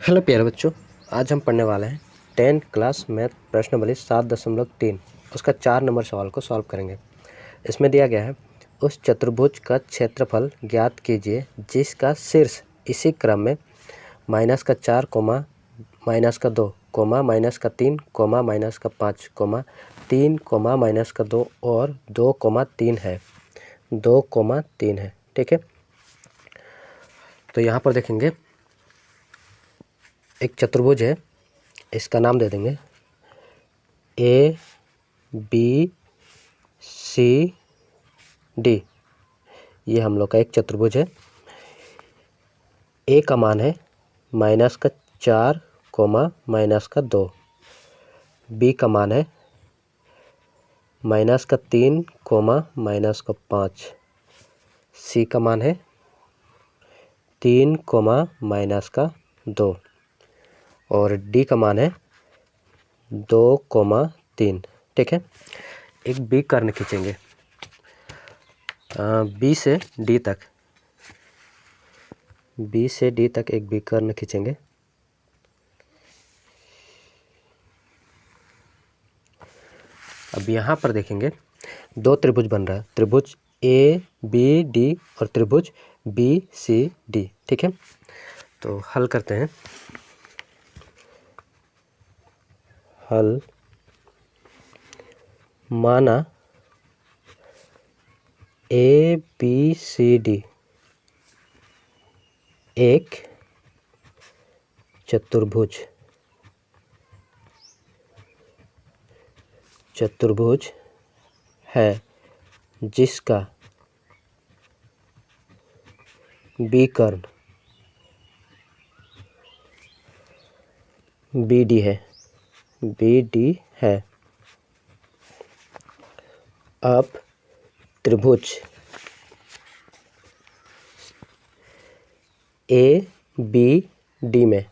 Hello प्यारे बच्चों, आज हम पढ़ने वाले हैं 10th क्लास मैथ प्रश्नावली 7.3 उसका 4 नंबर सवाल को सॉल्व करेंगे। इसमें दिया गया है, उस चतुर्भुज का क्षेत्रफल ज्ञात कीजिए जिसका शीर्ष इसी क्रम में -4, -2, -3, -5, 3, -2 और 2,3 है। 2,3 है, ठीक है। तो यहाँ पर देखेंगे एक चतुर्भुज है, इसका नाम दे देंगे A B C D। ये हम लोग का एक चतुर्भुज है। A का मान है -4, -2। B का मान है -3, -5। C का मान है 3, -2 और D का मान है 2,3, ठीक है। एक बी कर्न खींचेंगे बी से डी तक, बी से डी तक एक बी कर्न खींचेंगे। अब यहाँ पर देखेंगे दो त्रिभुज बन रहा है, त्रिभुज ए बी डी और त्रिभुज बी सी डी, ठीक है। तो हल करते हैं। हल माना ए बी सी डी एक चतुर्भुज है जिसका बी कर्ण बी डी है। अब त्रिभुज ए बी डी में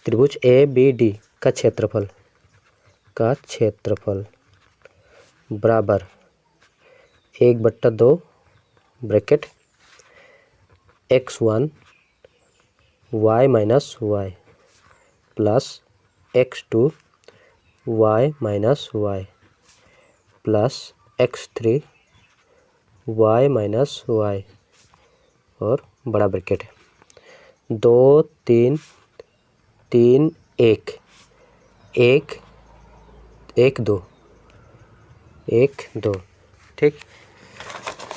त्रिभुज ए बी डी का क्षेत्रफल बराबर 1/2 bracket x1 y - y plus x2 y - y plus x3 y - y और बड़ा ब्रैकेट 2 3 3 1 1 1 2 1 2, ठीक।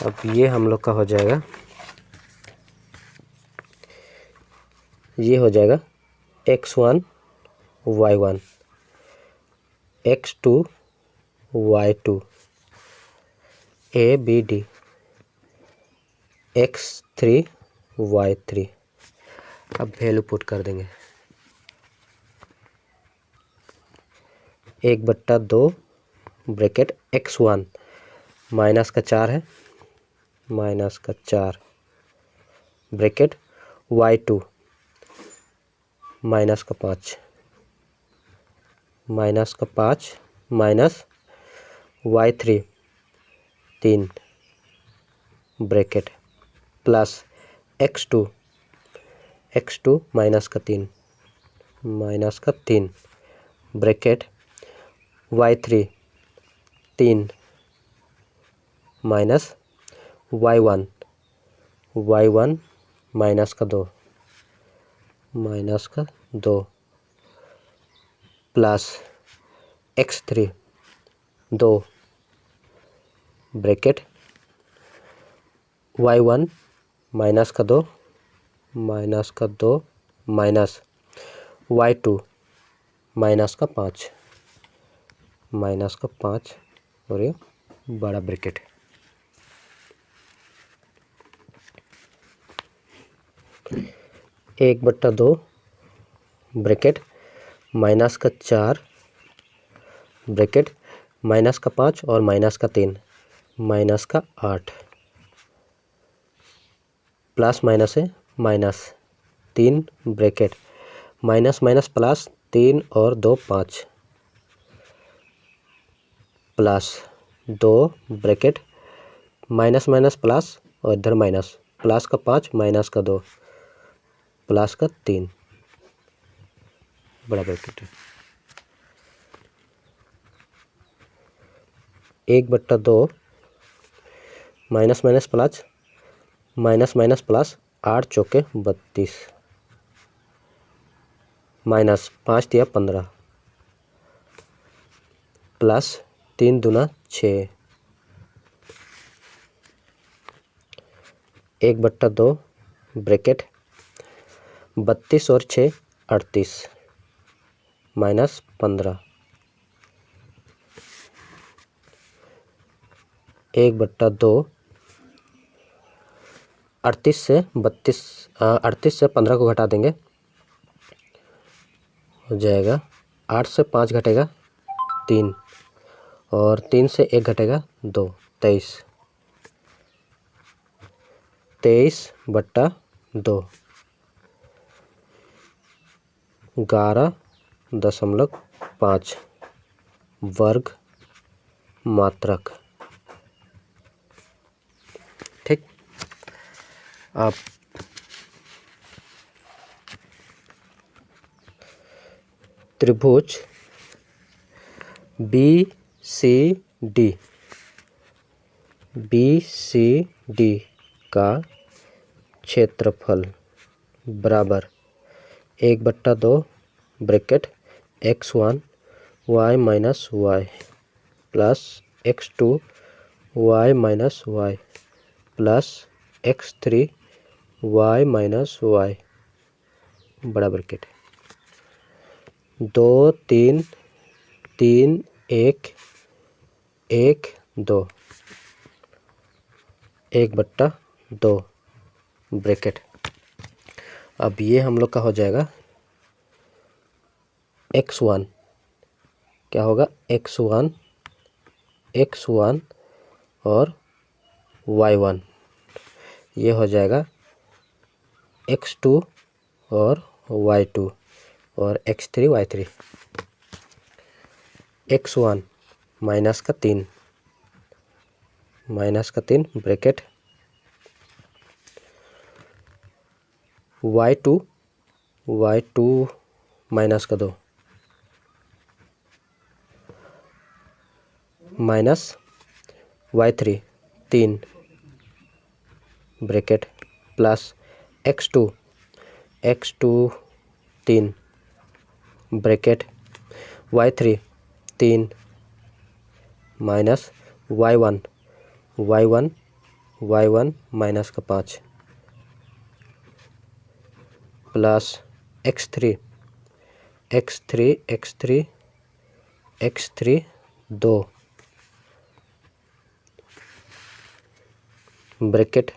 अब ये हम लोग का हो जाएगा, ये हो जाएगा x1 y1 x2 y2 A B D x3 y3। अब वैल्यू पुट कर देंगे 1/2 ब्रैकेट x1 -4 है, -4 bracket y2 -5 minus y3 3 bracket plus x2 -3 bracket y3 3 minus y1 -2 plus x3 2 bracket y1 -2 minus y2 -5 और ये बड़ा ब्रैकेट। एक बट्टा 2 bracket -4 bracket -5 और -3 -8 प्लस माइनस है -3 ब्रैकेट माइनस प्लस 3 और 2 5 प्लस 2 ब्रैकेट माइनस प्लस और इधर माइनस प्लस का 5 माइनस का 2 प्लस का 3 बड़ा ब्रैकेट है। 1/2 minus minus plus minus minus plus 8 चौके 32 माइनस 5 दिया 15 प्लस 3 दूना 6 1/2 ब्रैकेट 32 और 6 38 माइनस 15 1/2 38 से 32 38 से 15 को घटा देंगे हो जाएगा 8 से 5 घटेगा 3 और 3 से 1 घटेगा 2 23 23/2 11.5 वर्ग मात्रक। ठीक। अब त्रिभुज BCD का क्षेत्रफल बराबर 1/2 bracket x1 y minus y plus x2 y minus y plus x3 y minus y बड़ा ब्रैकेट 2 3 3 1 1 2 1/2 ब्रैकेट। अब ये हम लोग का हो जाएगा x1 क्या होगा x1 और y1 ये हो जाएगा x2 और y2 और x3 y3 x1 माइनस का 3 ब्रैकेट y2 माइनस का 2 minus y3 3 bracket plus x2 3 bracket y3 3 minus y1 minus का 5 plus x3 2 bracket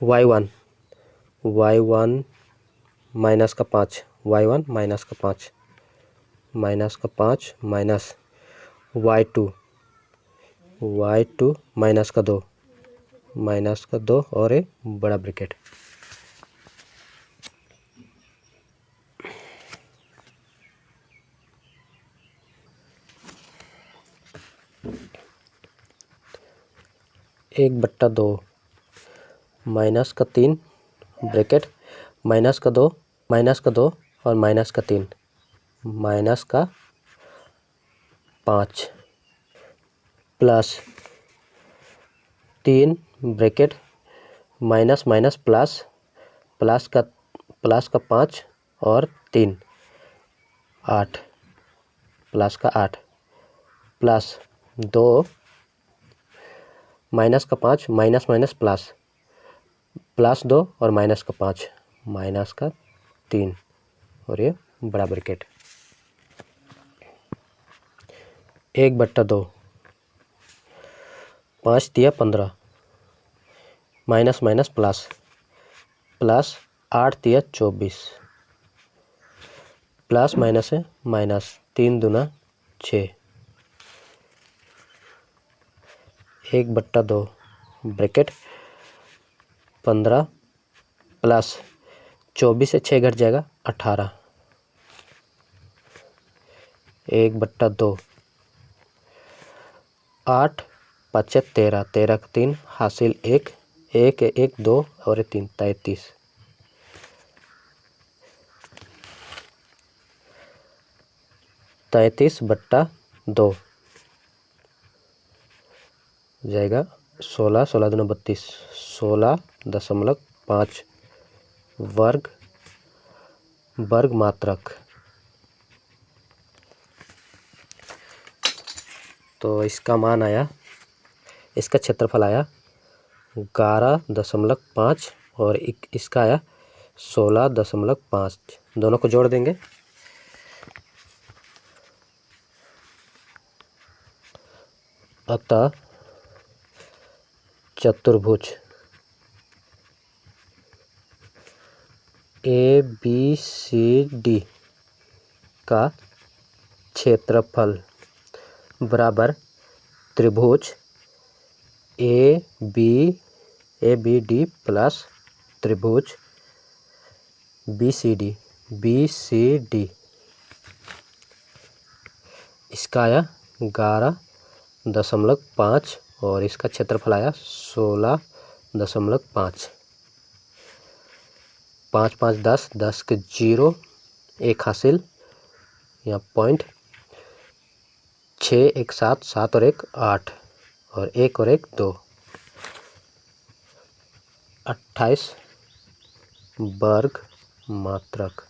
y1 minus का 5 y1 माइनस का 5 माइनस y2 माइनस का 2 और एक बड़ा ब्रैकेट। एक बट्टा 2 माइनस का 3 ब्रैकेट माइनस का 2 और माइनस का 3 माइनस का 5 plus 3 bracket minus minus plus का 5 और 3 8 प्लस का 8 प्लस 2 माइनस का 5 माइनस माइनस प्लस 2 और माइनस का 5 माइनस का 3 और ये बड़ा ब्रैकेट 1/2 5 दिया 15 माइनस माइनस प्लस 8 दिया 24 प्लस माइनस है माइनस 3 दूना 6 1/2 ब्रैकेट 15 प्लस 24 से 6 घट जाएगा 18 1/2 8 5 13 13 का 3 हासिल 1 एक एक 2 और 3 33। 33/2 जाएगा 16, 16 दूना 32, 16.5 वर्ग मात्रक। तो इसका मान आया, इसका क्षेत्रफल आया 11.5 और इसका आया 16.5। दोनों को जोड़ देंगे। अतः चतुर्भुज ABCD का क्षेत्रफल बराबर त्रिभुज ABD प्लस त्रिभुज BCD। इसका आया 11.5 और इसका क्षेत्रफल आया 16.5। 5 5 10, 10 के 0, 1 हासिल, यहाँ पॉइंट। 6 1 7, 7 और 1 8 और 1 और 1 2, 28 वर्ग मात्रक।